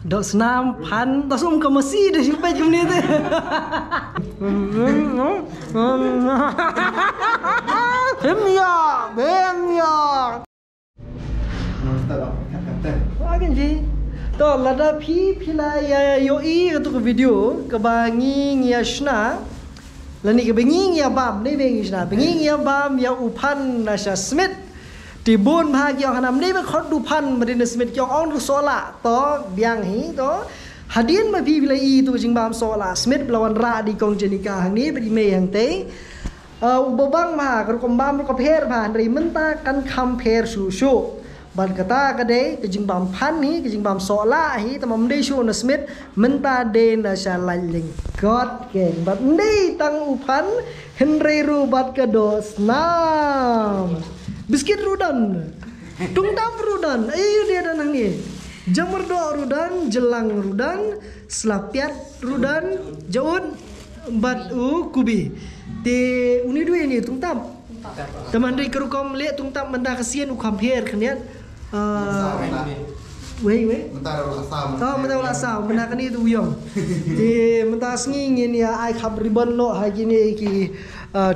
Dok senam pan tasum ke Mesir dah sampai jam ni tu. Bemya. Akan je. Tu lada pila ya yoi tu ke video ke bangi ngiashna. Lani ke bangi ya bam ni bangi shna. Bangi ya bam ya upan nasha Smith. Tibun bahagia hanam ni berkhot dupan Madinah Smith yang on sola to biang hi to hadin ma pi bila i tu jing bam sola Smith lawan ra di kong jenika hang ni beri me hang te ubang ma kar kom bam ko pher ban ri menta kan kham pher su su ban kata ka de jing bam phan ni jing bam sola hi tamam de su na Smith menta de na sha laling god keng bat ni tang upan henry ru bat ka dos nam Biskit rudan, tungtam rudan, ayo dia dan ni. Jamur doa rudan, jelang rudan, selapiat rudan, jaun, batu kubi. Te uni dua ni tungtam. Teman dari kerukom lihat tungtam menda kesian ukam her kenian. Wei. Mentara ulasam. Tahu mentara ulasam, menda keni tu uyong. Te menda sengi ni ai khab ribbon lo hari ni ki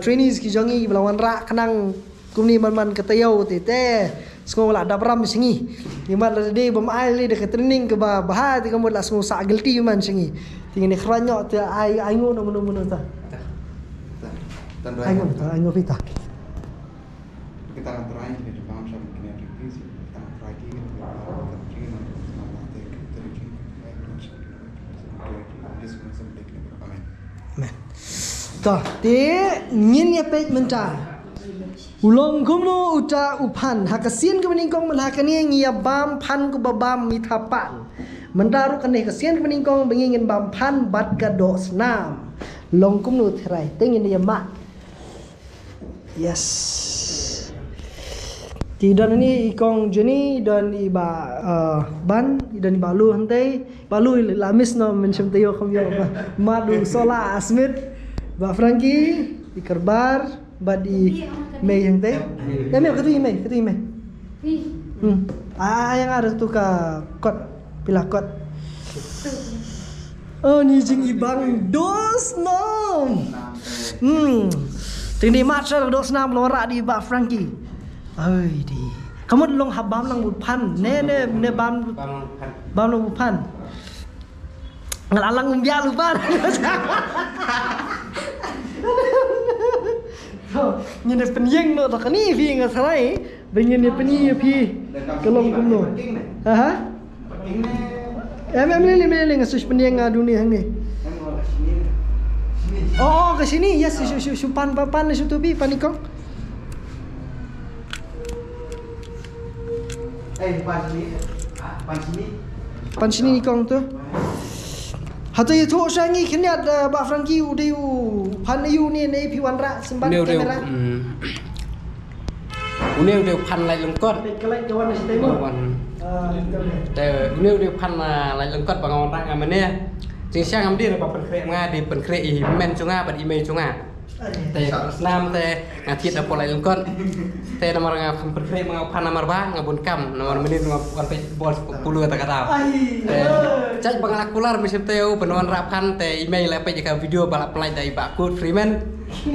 trainees ki jangi belawan rak kenang. Kumni man ketayau tete sekolah ada beram singi nimat la de bam ai le de training ke bah ti kamu la semua sa guilty man singi tinggal ni kranyo te ai ngo no ta ai pita kita akan terakhir di depan sama kini review kita akan terakhir amen ta te nyin ya pej menca Ulong kumno uca upan hakasian ke meningkong melakani ngia bam pan ku babam mitapan mendaru kene kasian ke meningkong bengingin bam pan bat ka do snam long kumno terai tengin dia mak yes tidak ni ikong jeni dan iba ban dan balu hantai balu lamis no mencem tayo kami madu sola Smith ba Frankie ikerbar badi Mei yang teh, ya Mei ketui Mei. Yang ada tu ka kot, pilah kot. Oh ni jing ibang dos nom. Tinggi macam dos nam lorak di bak Frankie. Oi di. Kamu long habam lang bupan, ne bam lang bupan. Ngalalang biar lupa. Nhìn được phần riêng nữa, cái này vì người sai, bên nhìn được phần gì phi, cái lồng cũng nổi, hả? Em lên cái phần riêng ở dunia này. Oh, ke sini, yes, pan itu pi panikong. Pan sini nikong tu. Hatu itu sangi kena ada Pak Frankie udah pan ayu ni piwan rak sempat kamera. Udah pan lai lengkot. Kelai kawan nasi tengok. Udah pan lai lengkot bangun orang aman ni. Siang amdi lepas penkre di penkre men cunga pada email cunga. Senam ngatit apa lai lengkot. Nomor penkre pan nomor ba ngabun kam nomor menit ngabun bol 10 kata-kata. Cak bangalak pular mesin teu penuan rapan te email apa jika video balap pelai dari bakut Freeman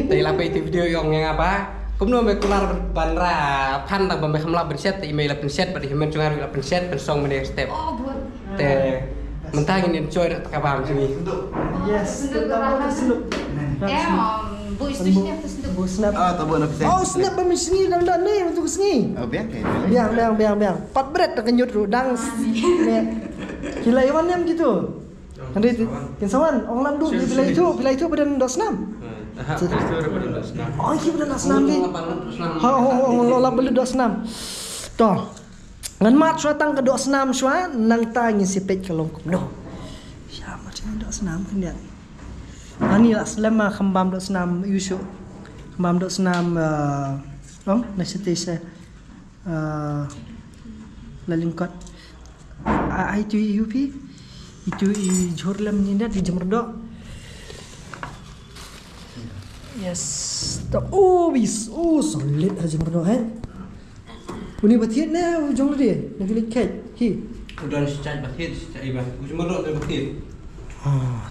te lapai itu video yang apa kumno me kular banra pan tang bambe hamla benset te email benset pada himen cungar la benset pensong meneh step te mentang ini enjoy tak kabang sini yes senuk Bu istrinya terus bu snap tabu nak sen oh snap bami sini dan ni untuk sini biang pat berat tak kenyut rudang Gila Iwan yang gitu. Nanti kinsawan orang landu bila itu badan dosnam. Oh iya badan dosnam ni. Lola beli dosnam. Toh. Ngan mat suatang ke dosnam sua nang tangi sipet kalong kumno. Ya macam dosnam kan. Ani lah selama kembam dosnam Yusuf. Kembam dosnam nasi teh lalingkot. Itu UP itu jorlam ni di Jamrdo. Yes. Solid aja Jamrdo Uni batiet na jong dia. Nak lihat Hi. Udah secai bakit, secai bah. Gue cuma lo bakit. Oh.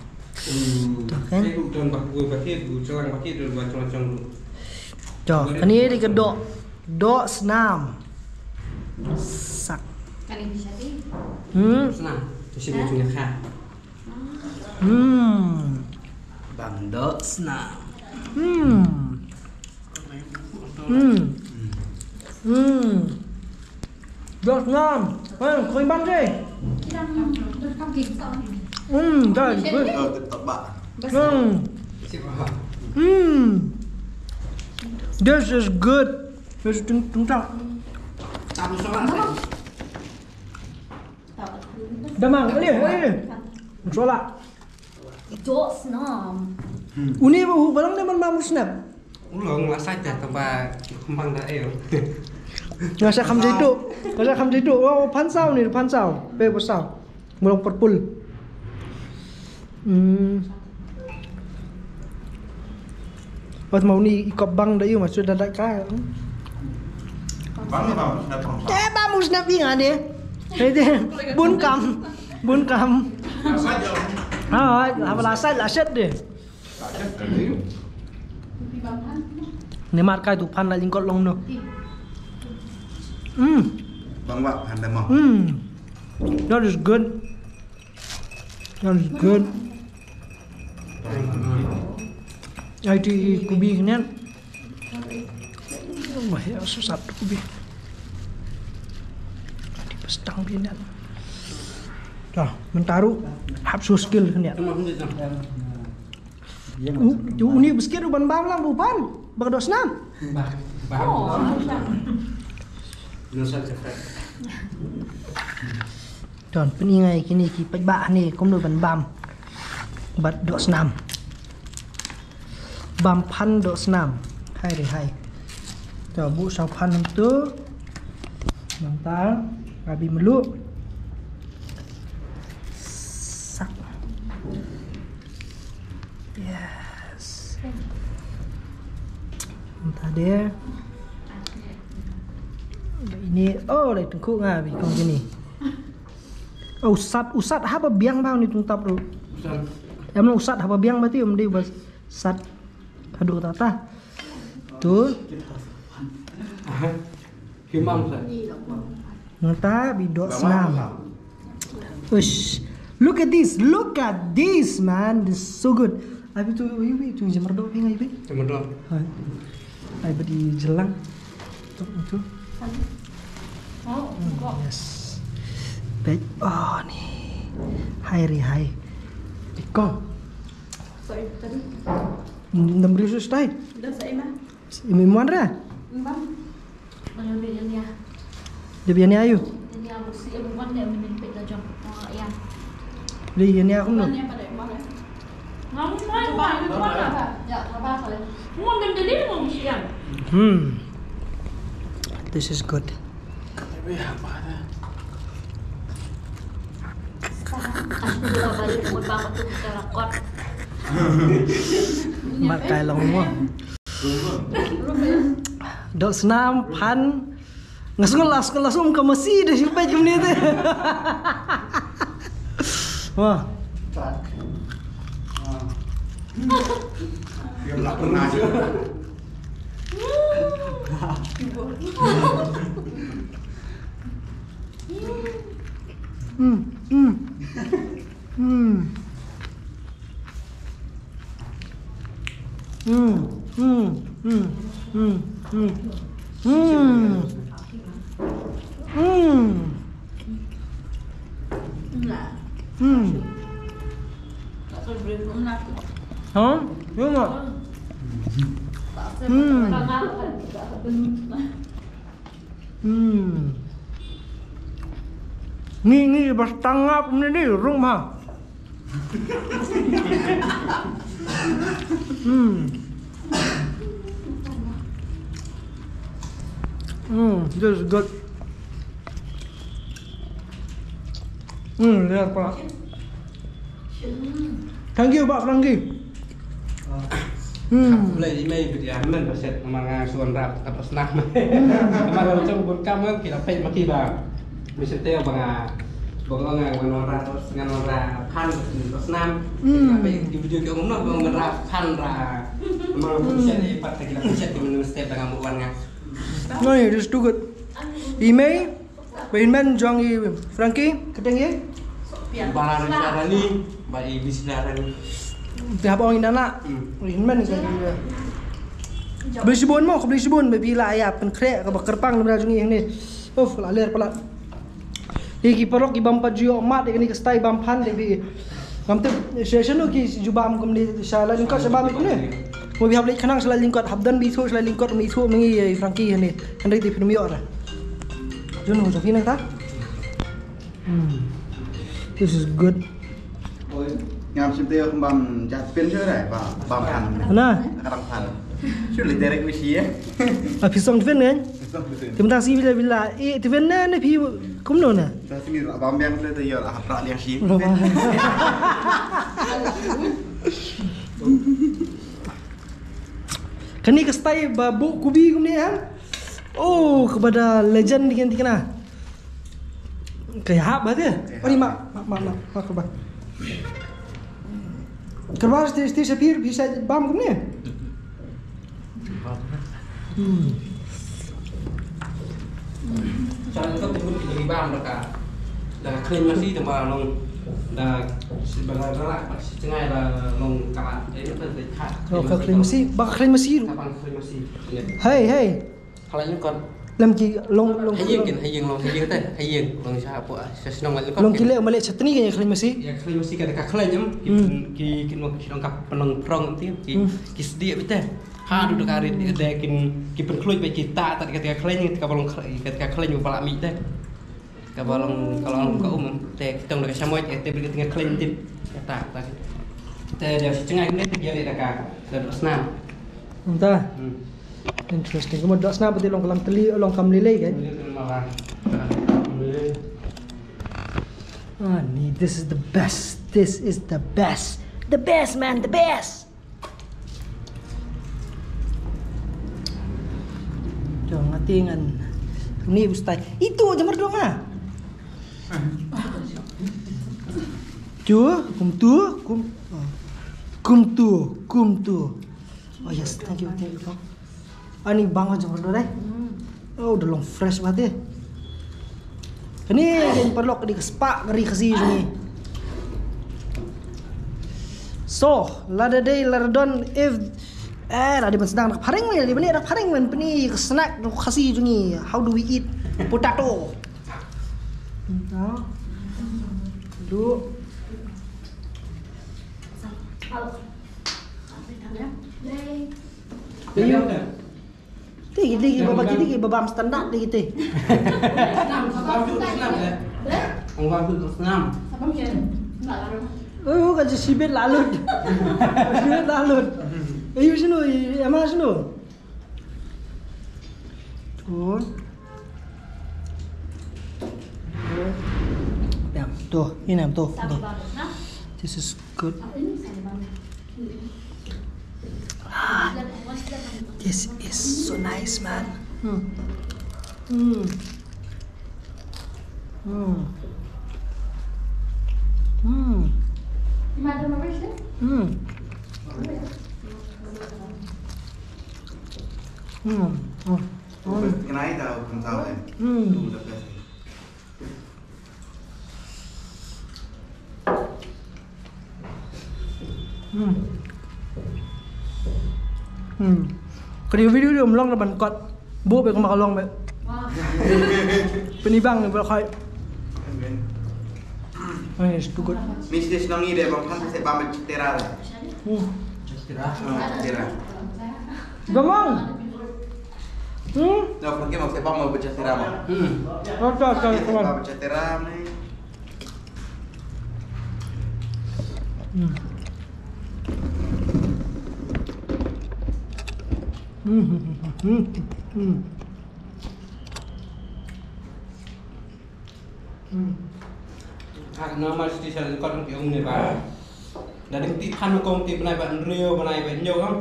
Kan? Saya udah gue bakit, gue celang bakit dan buat macam lu. Cho, ini di kedok. Dok senam. Sak. Kan ini bisa sih. Senang. Terus ini punya kah. Bang Dok senang. Dok senam. Kau bang je. Kita không kịp sợ. Trời good. Tetap bak. Siapa? This is good. This is tung tak. Tahu soal. Damang, ini. Solat. Chỗ snom. Uni barang ni man snap. Ulang lah saja tanpa kembang dah ayo. Nggak usah kamu itu. Nggak usah kamu itu. Oh, pansau ni, pansau. Pe pasau. Mulung perpul. Pas mau ni ikut bang dah you masuk dadak kaya. Bang ni bang, sudah bang. Bang mu snap ingat dia. Itu bun kam. Saja. Apa laset dia. Saja tadi. Ni markai tu pan la lingkot long no. Bang bak, anda mau. That is good. That is good. Itu kubi ni. Wah, ya susah tu kubi. Di pestang dia ni. Dah, mentaru hapsu skill ni. Cuma hunde dah. Ni skill ban bam lang bupan. Bagdos nam. Bah. Nusa cepat. Don peningai kini ki pajbak ni kom do ban bam. Bat dos nam. Bam pan dos nam. Hai deh hai. Cho bu sau pan nam tu. Mantal, abi meluk. Sak. Yes. Entah dia. Ini oh lai tengkuk ngah bi kong gini. Oh usat apa biang bang ni tungtap tu. Em lo usat apa biang berarti om dia bas sat kaduk tata. Tu. Himam sah. Nota bi dot senam. Ush. Look at this man. This is so good. Abi tu tu jamar do pingai bi. Cuma doang. Hai. Ai badi jelang. Tu. Yes. Baik. Oh ni. Hai ri hai. Ikon. Sorry, tadi. Nombor sus tai. Dah saya mah. Imi muan ra. Bang. Mana dia ni? Dia biar ni ayu. Dia aku si ibu mana yang menimpa dah jam. Ya. Dia ni aku no. Mana pada mana? Ngamu mana? Mana? Ya, apa kali? Mau ambil dia mau siang. This is good. Aku dah balik buat bangun tu terakot. Mak kai long mo. Dok senam pan ngesekolas ke Mesir dah sampai ke ni tu. Wah. Dia tak pernah je. Tak tahu beri pun nak. Hả? Đúng rồi. Nghi bas tangap ni rumah. This is good. Lihat Pak. Thank you Pak Franky. Boleh email video men perset mang suan rap atas nama. Mang macam bukan kamu kita pay maki ba. Misalnya bang ngonra pan senam apa yang video kayak ngomong bang ngonra pan mau bisa nih part kita bisa di menu step dengan buannya. No, yeah, just do good. Email, Bainman, Jongi, Frankie, keteng ya? Bahan cara ni, bayi bisnisara ni. Pihak orang ini nak, Bainman kan dia. Beli sibun mau, beli sibun, beli lah pen krek, kerpang nama Jongi yang ni. Oh, lalir pelat. Iki perok ki bampa juo mat ni ke stay bampan debi. Kamte session ki jubam kum ni sala lingkot sebab ni ni. Mo bi habli khanang sala lingkot habdan bi thu sala lingkot mi thu mengi Frankie ni. Kan ri film yo ra. Jun ho safi nak ta? This is good. Ngam chim teo bam Jasper chơi này và bam pan. Ana. Kadang pan. Chưa lấy derek misi ya. A pisong tven ni. Kita si bila tven na ni pi kum no na. Saya sini bam yang saya tu ya hafra liang si. Kani ke stay babu kubi kum ni kan? Oh, kepada legend dikan dikana. Kayak apa dia? Oh, ni mak kerbang. Kerbang setiap sepir bisa bam kum ni. Cara itu pun kita bam dah clean masih tambah long dah sebagai berak masih cengai dah long karat ini tu dekat. Kalau clean masih. Kapan clean masih? Hey. Kalau ini kon Lam ki long hay dương long siapa apa sesenang lagi long kile malik chatni kan clean masih. Ya clean masih kada clean jam ki mau sidang kap penang prong nanti ki sedia betul. Hadu dekari dia ki penkluj baik kita tak ketika clean ketika clean kepala mi teh. Kalau kau teh kita nak samoy teh ketika clean tip tak. Teh dia cengai ni dia dekat dan senam. Entah. Interesting. Kamu dak snap betul long teli long kam lele kan? Ah, ni this is the best. This is the best. The best man, the best. Jangan ngatingan. Ni ustaz. Itu aja merdong ah. Kum tu. Oh yes, thank you. Ani bang aja berdua deh. Oh, udah long fresh banget ya. Ini yang perlu di kespak ngeri kasih ni. So, lada day ladon if ada sedang nak paring ni, di mana nak paring man peni snack nak kasih ni. How do we eat potato? Dulu. Tinggi bapak kita babam standar di kita. Senam. Oh, kan sibet lalut. Ayo sini, emang sini. Tuh, ini tuh. This is good. This is so nice, man. Kenai tahu kentau kan? Tu dah best. Kalau video dia melong depan kot, bu be kemak long be. Penibang ni berkai. Ini cukup. Mesti senang ni deh, bang kan saya bam cetera. Cetera. Gamang. Dah pergi mau saya bam mau cetera bang. Oke, teman. Bam cetera ni. Nama mesti saya kon ke umne ba. Dan ti pan kong ti benai ban rio benai ban nyo kan.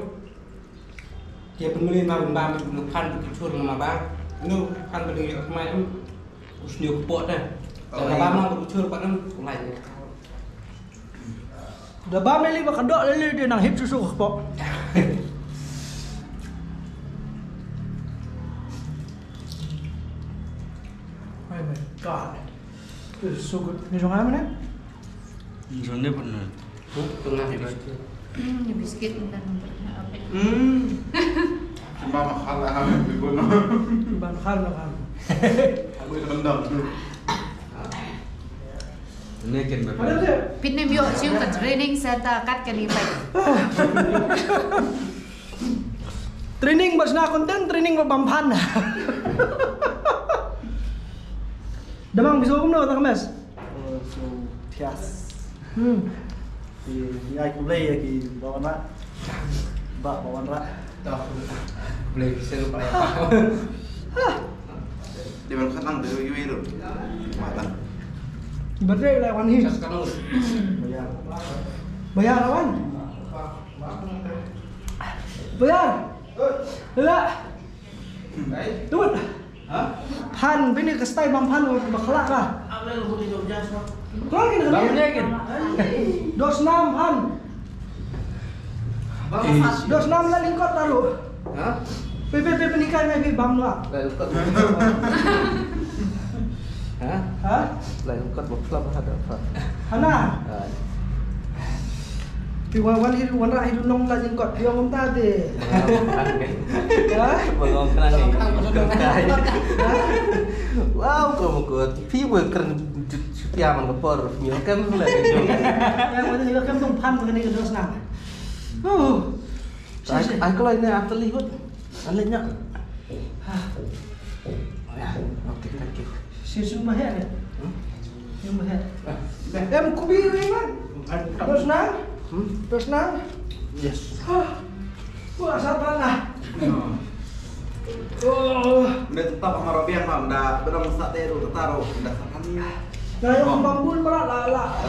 Dia penulin ma ban ba ban pan ke chur nama ba. Nu pan ban rio mai Terus new kepok dah. Dan abang nak berucur pak nam lain. Dah bam lele ba kedok lele dia nang hip susu kepok. Oh my god. This is so good. Ni jangan mana? Ini benar. Tengah di situ. Ini biskuit dan apa? Cuma mahal lah kami begono. Ban khal lah kan. Aku itu benda. Ini kan Ada benar. dia. Pit nem yo chiu ka training center kat ka ni pai. Training bas na konten, training ba bampan. Damang bisa umno tak mes? So tias Hmm. ai cũng lấy cái bawang rak bawang rak Tahu. Boleh bisa lupa ya. Dia baru katang dari Iwiru. Malah. Berarti lawan ni. Sekarang bayar Bayar lawan. Bayar. Lah. Tut. Pan bini ke style bampan bakhlak lah. Kau ni nak Bangun yakin. Dos enam pan. Dos enam lah lingkot taruh. Hah? Pepe nikah ni bam lah. Lain kot. Hah? Hah? Lain kot berkelab ada apa? Hana. Wan hidu nong lah lingkot dia muntah deh. Hah? Belum kena ni. Wow, kamu kot. People keren piaman kepor. Milkem lah gitu. Yang mana ni kan tung pan begini ke dos enam. Oh. Ay kalau ini after lihat. Alenya. Oke, thank you. Sisun mahal ni. Yang mahal. Em kubi ni man. Dos enam. Dos enam. Yes. Wah, sabar lah. Oh. Udah tetap sama Robian Pak, udah mesti taruh, udah sakan. Nah, yang bambul berat lah.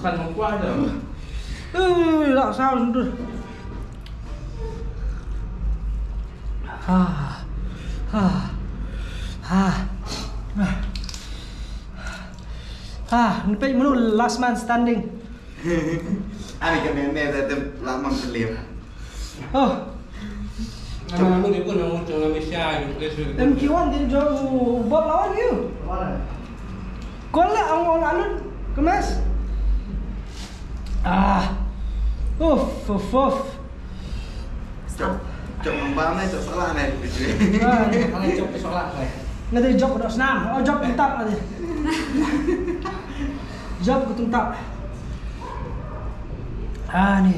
Kan mengkuat dah. Tak sao sudah. Ni pek menu last man standing. Ani kan nenek dah lama berliam. Oh, Nama ni pun nama macam nama Malaysia ni. MQ1 dia jauh Bob lawan you. Kau lah orang alun kemas. Uff. Cok membangnya cok salah nih. Kalau cok solat lah. Nanti job dah senang. Oh, job tuntap nanti. Job ku tuntap. Ni.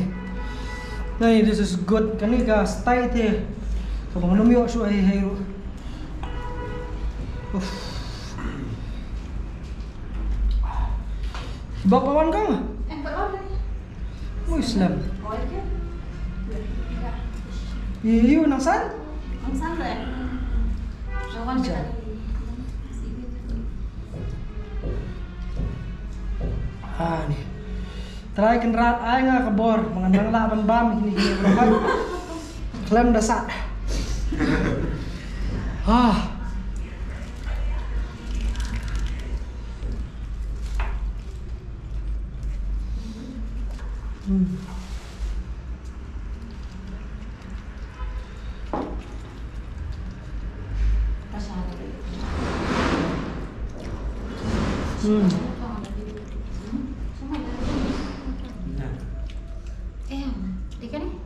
Nah, this is good. Kan ni ka style te. Kau bangun miok su hai. Uff. Bapak kawan kau? Berapa ni? Islam. Oh, iya. You nang san? Ang san le. Jawan kita. Ni. Try kenrat ay nga kabor mengandang laban bam ini berapa? Klaim dasar. Di kan ni?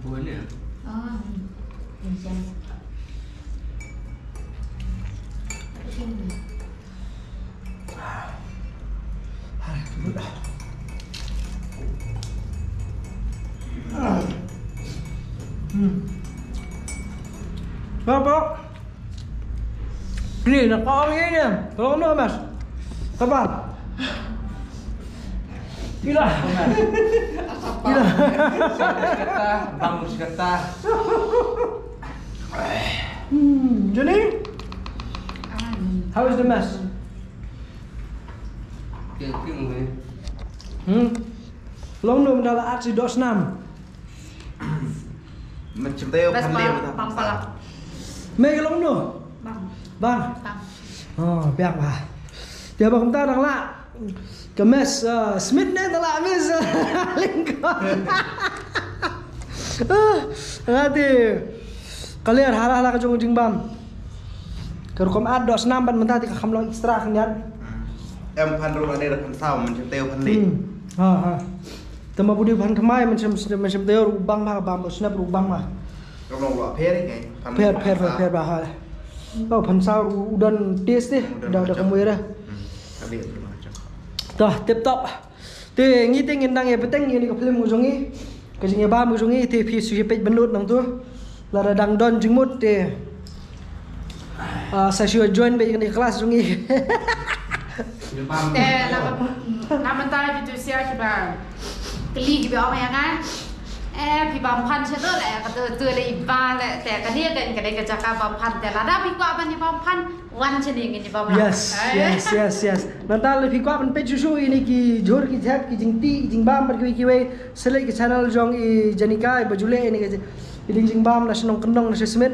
Boleh. Oh, bisa. Bapak. Ni nak kau ni. Tolong no mas. Sabar. Gila. Gila. Kata, bangun kata. Jenny, how is the mess? Keng ni. Long no mendalah aksi dos enam. Macam tayo Bas pandai pampalak. May long no. Bang. Bang. Bang. Oh, biar lah. Dia bakal tahu dah lah. Kemes Smith ni tak lah Miss Lincoln. Nanti kalian harah-harah ke jung bam. Kalau kamu ada senam ban mentah ti kamu long ekstra kan ya. Em pan ru ada pan sao man teo pan li. Tama budi pan thamai macam teo rubang mah bam snap rubang mah. Kamu long lo pher ni. Pher bah. Oh pan sao udan tes deh. Dah kamu ya dah. Ada tu macam. Dah tip top. Te ngi te ngin dang ya peteng ni ka film ujung ni. Ka jing ya ba ujung ni te phi su pej benut nang tu. La radang don jingmut te. Saya sudah join baik di kelas ujung ni. Teh nama tay itu siapa kita keli kita apa ya kan? Pi bampan cendol kata tu le iba le teh kan dia kan kadang kecakap bampan teh lada pi kuat ban bampan wan cening ini bampan. Yes. Nanti le pi kuat ban page show ini ki jor ki jap ki jing bam ber ki we select ki channel jong i Janika bajule ini ki jing bam na senong kendong na sesmet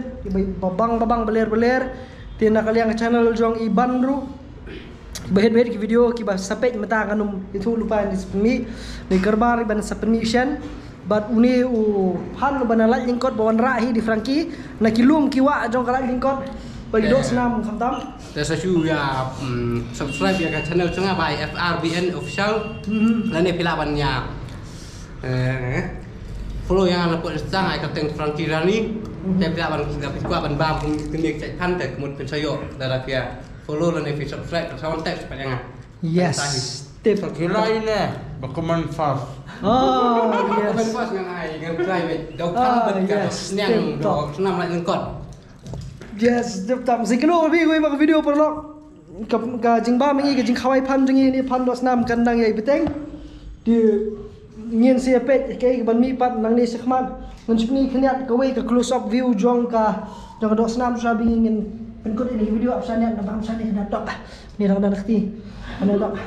babang beler tina kalian ke channel jong i Bandru. Bahit ki video ki ba sampai mata kanum itu lupa ni sepemi ni kerbar ban submission but uni han ban la lingkot bawan rahi di Frankie na kilum ki wa jong kala lingkot bagi dok senam khamtam Saya ya subscribe ya ke channel Cunga by FRBN official. Lani pilabannya follow yang lapor Instagram ai kapten Frankie Rani. Saya pilaban kita ban bam kini cek kan tak kemudian pensayo darah dia follow dan subscribe sama tag supaya yes tip Gila ini Bakuman fast. oh Bakuman yes fast dengan ai dengan private dau kan yes, yang dok senam lagi lengkot. yes tip tam sikno bi gue mak video perlok ka jing ba mengi ka jing khawai pan jing ni pan dos nam kandang yai beteng di ngien sia pet ke ban mi pat nang ni sekman ngan chupni khniat ka we ka close up view jong ka dos nam sa bi ngin penkut ini video apa sana nak bangsa ni kena tok ni dah nakti ana tok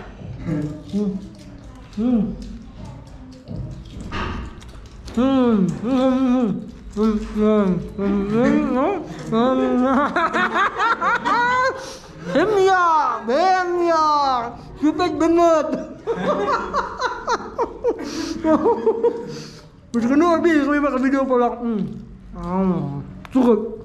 Bemya Supet banget Mesti kena habis saya makan video pula cukup